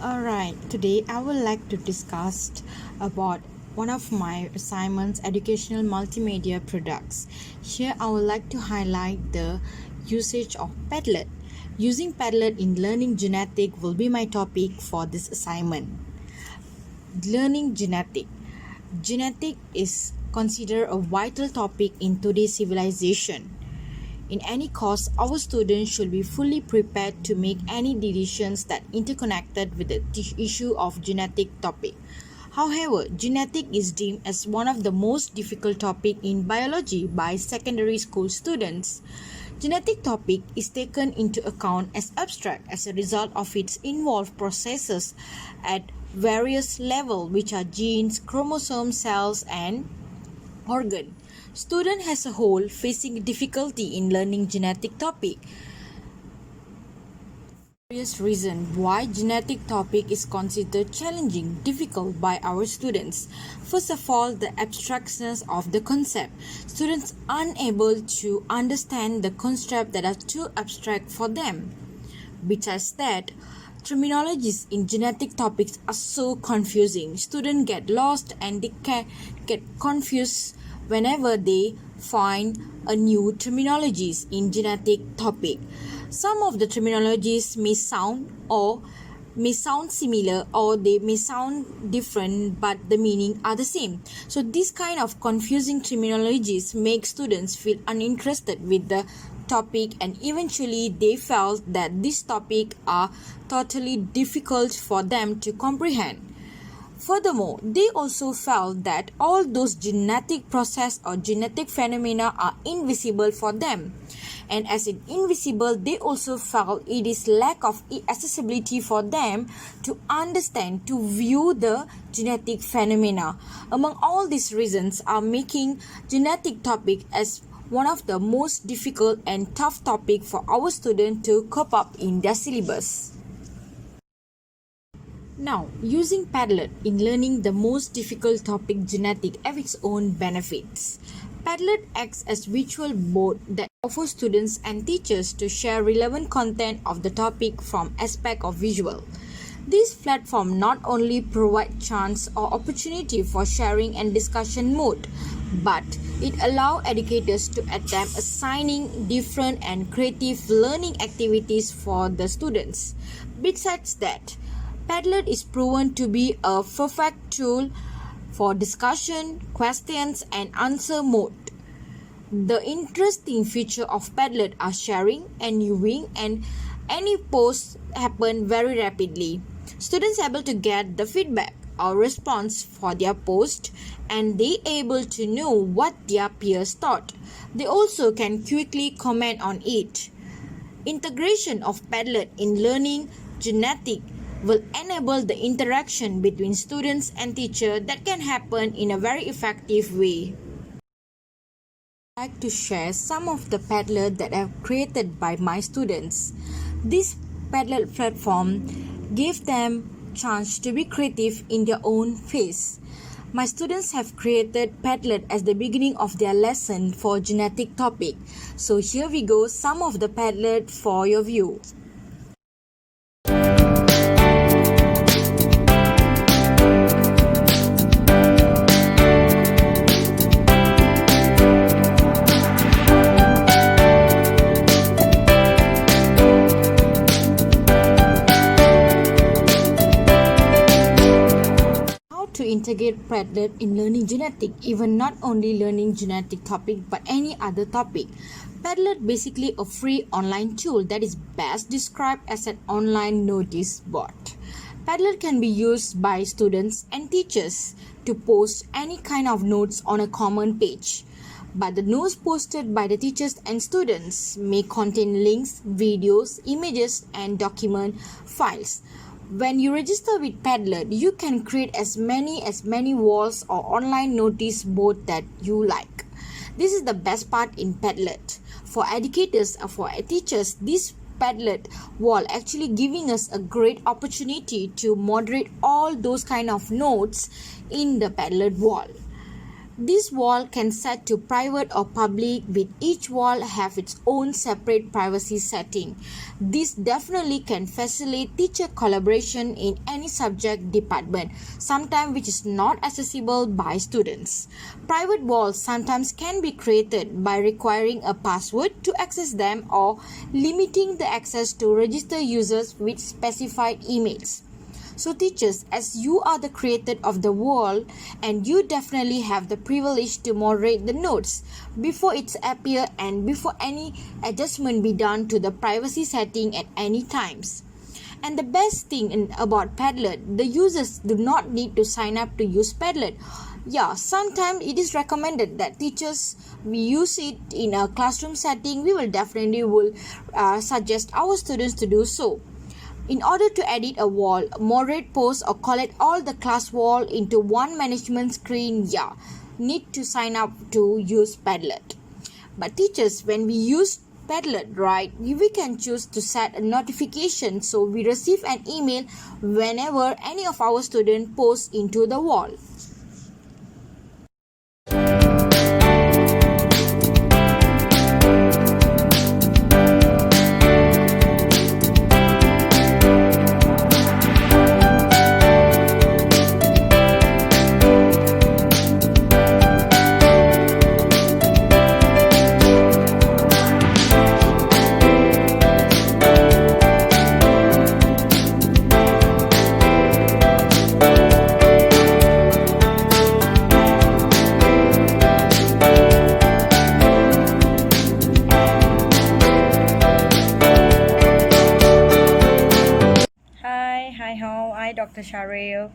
Alright, today I would like to discuss about one of my assignments, educational multimedia products. Here I would like to highlight the usage of Padlet. Using Padlet in learning genetic will be my topic for this assignment. Learning genetic. Genetic is considered a vital topic in today's civilization. In any course, our students should be fully prepared to make any decisions that interconnected with the issue of genetic topic. However, genetic is deemed as one of the most difficult topic in biology by secondary school students. Genetic topic is taken into account as abstract as a result of its involved processes at various levels, which are genes, chromosomes, cells, and organ. Student as a whole facing difficulty in learning genetic topic. Various reasons why genetic topic is considered challenging, difficult by our students. First of all, the abstractness of the concept. Students unable to understand the concept that are too abstract for them. Besides that, terminologies in genetic topics are so confusing. Students get lost and they can get confused whenever they find a new terminologies in genetic topic. Some of the terminologies may sound similar, or they may sound different, but the meaning are the same. So this kind of confusing terminologies make students feel uninterested with the topic, and eventually they felt that this topic are totally difficult for them to comprehend. Furthermore, they also felt that all those genetic process or genetic phenomena are invisible for them. And as it invisible, they also felt it is lack of accessibility for them to understand, to view the genetic phenomena. Among all these reasons are making genetic topic as one of the most difficult and tough topic for our students to cope up in their syllabus. Now, using Padlet in learning the most difficult topic genetic have its own benefits. Padlet acts as virtual board that offers students and teachers to share relevant content of the topic from aspect of visual. This platform not only provide chance or opportunity for sharing and discussion mode, but it allow educators to attempt assigning different and creative learning activities for the students. Besides that, Padlet is proven to be a perfect tool for discussion, questions, and answer mode. The interesting feature of Padlet are sharing and viewing, and any posts happen very rapidly. Students able to get the feedback or response for their post, and they able to know what their peers thought. They also can quickly comment on it. Integration of Padlet in learning genetic will enable the interaction between students and teacher that can happen in a very effective way. I would like to share some of the Padlet that I have created by my students. This Padlet platform gave them chance to be creative in their own pace. My students have created Padlet as the beginning of their lesson for genetic topic. So here we go, some of the Padlet for your view. To integrate Padlet in learning genetic, even not only learning genetic topic but any other topic. Padlet basically a free online tool that is best described as an online notice board. Padlet can be used by students and teachers to post any kind of notes on a common page. But the notes posted by the teachers and students may contain links, videos, images, and document files. When you register with Padlet, you can create as many walls or online notice board that you like. This is the best part in Padlet. For educators or for teachers, this Padlet wall actually giving us a great opportunity to moderate all those kind of notes in the Padlet wall. This wall can set to private or public, with each wall have its own separate privacy setting. This definitely can facilitate teacher collaboration in any subject department, sometimes which is not accessible by students. Private walls sometimes can be created by requiring a password to access them or limiting the access to register users with specified emails. So teachers, as you are the creator of the wall, and you definitely have the privilege to moderate the notes before it's appear and before any adjustment be done to the privacy setting at any times. And the best thing about Padlet, the users do not need to sign up to use Padlet. Yeah, sometimes it is recommended that teachers we use it in a classroom setting. We will definitely suggest our students to do so. In order to edit a wall, moderate posts or collect all the class wall into one management screen, need to sign up to use Padlet. But teachers, when we use Padlet, right, we can choose to set a notification so we receive an email whenever any of our students post into the wall. Hi, Dr. Sharil.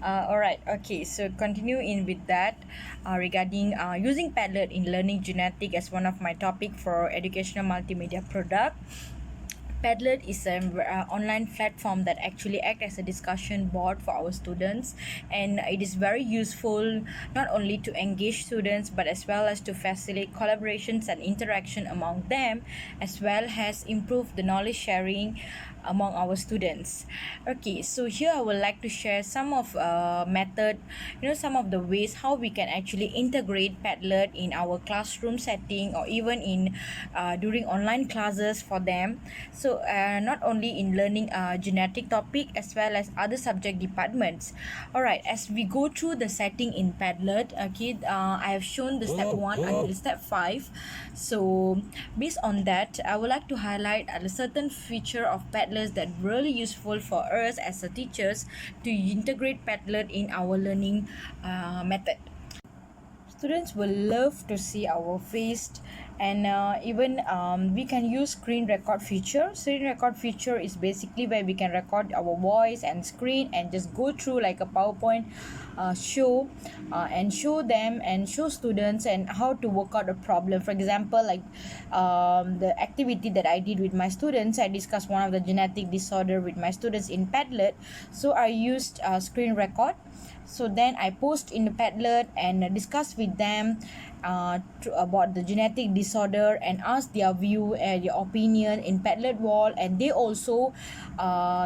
Alright, okay, so continue in with that regarding using Padlet in learning genetic as one of my topic for educational multimedia product. Padlet is an online platform that actually act as a discussion board for our students, and it is very useful not only to engage students but as well as to facilitate collaborations and interaction among them, as well as improve the knowledge sharing among our students. Okay, so here I would like to share some of method, some of the ways how we can actually integrate Padlet in our classroom setting or even in during online classes for them. So not only in learning genetic topic as well as other subject departments. Alright, as we go through the setting in Padlet, okay, I have shown the step 1 until step 5. So based on that, I would like to highlight a certain feature of Padlet that really useful for us as a teachers to integrate Padlet in our learning method. Students will love to see our face, and even we can use screen record feature. Screen record feature is basically where we can record our voice and screen and just go through like a PowerPoint show and show them and show students and how to work out a problem. For example, like the activity that I did with my students, I discussed one of the genetic disorder with my students in Padlet. So I used screen record. So then I post in the Padlet and discuss with them about the genetic disorder and ask their view and their opinion in Padlet wall, and they also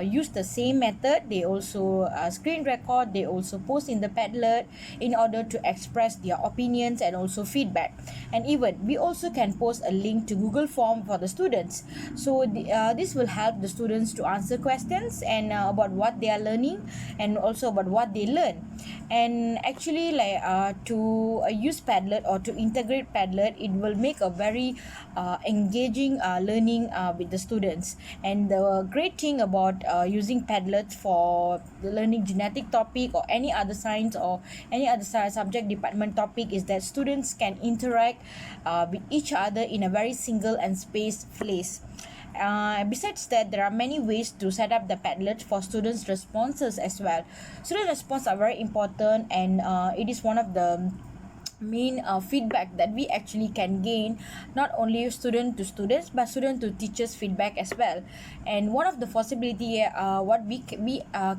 use the same method. They also screen record, they also post in the Padlet in order to express their opinions and also feedback. And even we also can post a link to Google form for the students, so this will help the students to answer questions and about what they are learning and also about what they learn. And actually like to use Padlet or to integrate Padlet, it will make a very engaging learning with the students. And the great thing about using Padlet for the learning genetic topic or any other science or any other subject department topic is that students can interact with each other in a very single and spaced place. Besides that, there are many ways to set up the Padlet for students' responses as well. Student response are very important, and it is one of the main feedback that we actually can gain, not only student to students but student to teachers feedback as well. And one of the possibility what we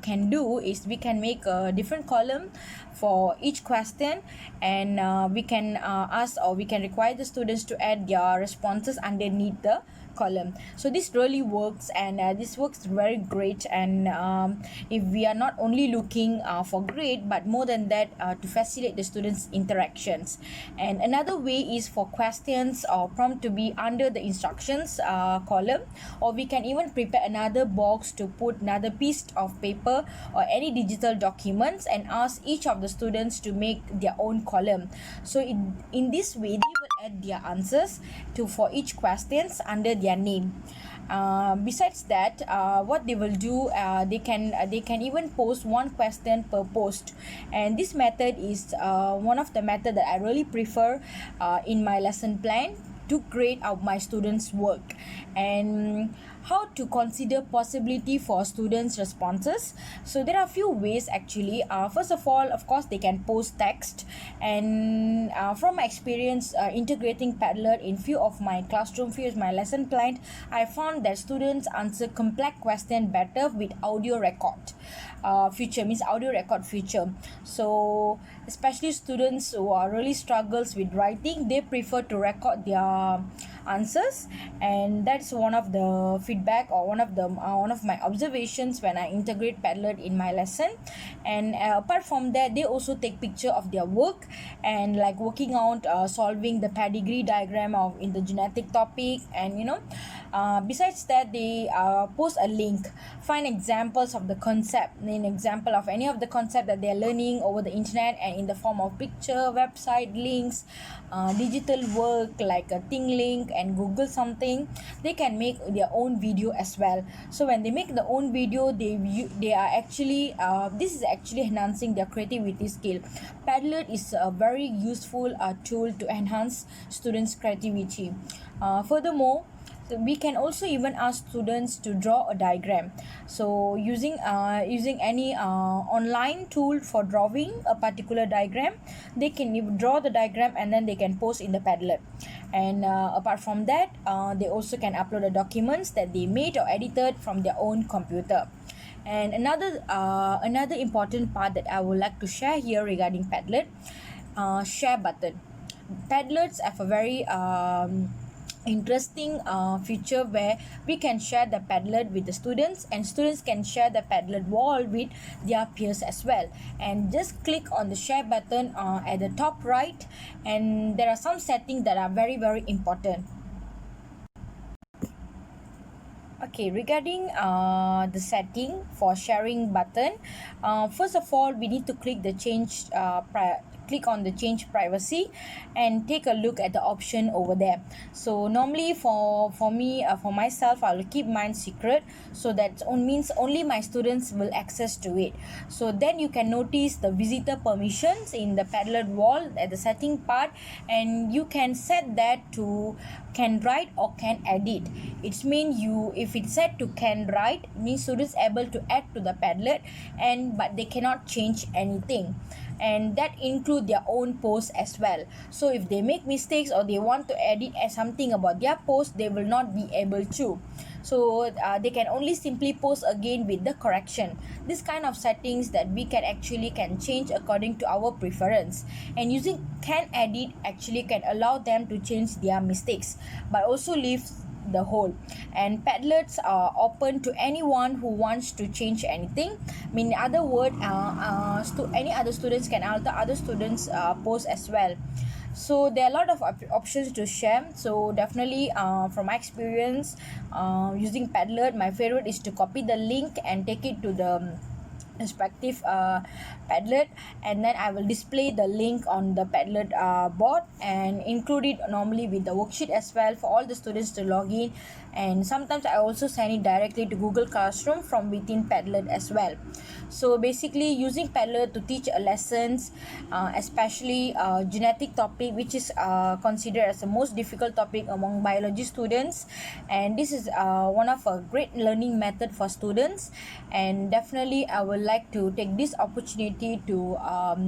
can do is we can make a different column for each question, and we can ask or we can require the students to add their responses underneath the column. So this really works, and this works very great. And if we are not only looking for grade, but more than that, to facilitate the students interactions. And another way is for questions or prompt to be under the instructions column, or we can even prepare another box to put another piece of paper or any digital documents and ask each of the students to make their own column. So in this way, they will add their answers to for each questions under their name. Besides that, what they will do, they can even post one question per post, and this method is one of the method that I really prefer in my lesson plan to grade out my students' work. And how to consider possibility for students' responses. So there are a few ways actually. First of all, of course, they can post text, and from my experience integrating Padlet in few of my classroom, few of my lesson plan, I found that students answer complex question better with audio record feature, means audio record feature. So especially students who are really struggles with writing, they prefer to record their answers, and that's one of the feedback, or one of my observations when I integrate Padlet in my lesson. And apart from that, they also take picture of their work, and like working out solving the pedigree diagram of in the genetic topic. And besides that, they post a link, find examples of the concept, an example of any of the concept that they are learning over the internet, and in the form of picture, website links, digital work like a Ting link and Google something. They can make their own video as well. So when they make their own video, they are actually this is actually enhancing their creativity skill. Padlet is a very useful tool to enhance students' creativity. Furthermore, so we can also even ask students to draw a diagram. So using any online tool for drawing a particular diagram, they can draw the diagram and then they can post in the Padlet. And apart from that, they also can upload the documents that they made or edited from their own computer. And another important part that I would like to share here regarding Padlet, share button. Padlets have a very interesting feature where we can share the Padlet with the students, and students can share the Padlet wall with their peers as well. And just click on the share button at the top right, and there are some settings that are very important. Okay, regarding the setting for sharing button, first of all, we need to click the click on the change privacy and take a look at the option over there. So normally for me, for myself, I will keep mine secret, so that means only my students will access to it. So then you can notice the visitor permissions in the Padlet wall at the setting part, and you can set that to can write or can edit. It means if it's set to can write, means students able to add to the Padlet, but they cannot change anything, and that include their own post as well. So if they make mistakes or they want to edit something about their post, they will not be able to. So they can only simply post again with the correction. This kind of settings that we can change according to our preference. And using can edit actually can allow them to change their mistakes, but also leave the whole. And Padlets are open to anyone who wants to change anything. I mean, in other words, any other students can alter other students post as well. So there are a lot of options to share. So definitely from my experience using Padlet, my favorite is to copy the link and take it to the respective Padlet, and then I will display the link on the Padlet board and include it normally with the worksheet as well for all the students to log in. And sometimes I also send it directly to Google Classroom from within Padlet as well. So basically using Padlet to teach lessons, especially genetic topic, which is considered as the most difficult topic among biology students, and this is one of a great learning method for students. And definitely I would like to take this opportunity to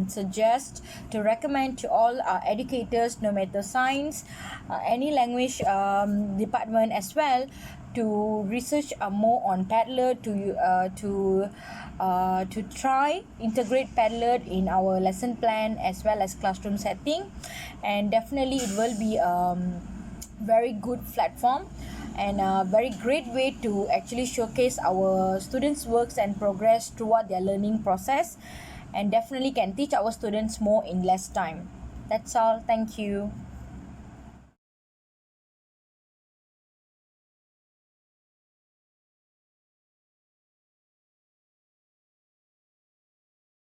suggest, to recommend to all educators, no matter science, any language department as well, to research more on Padlet, to try integrate Padlet in our lesson plan as well as classroom setting. And definitely it will be very good platform. and a very great way to actually showcase our students' works and progress throughout their learning process, and definitely can teach our students more in less time. That's all. Thank you.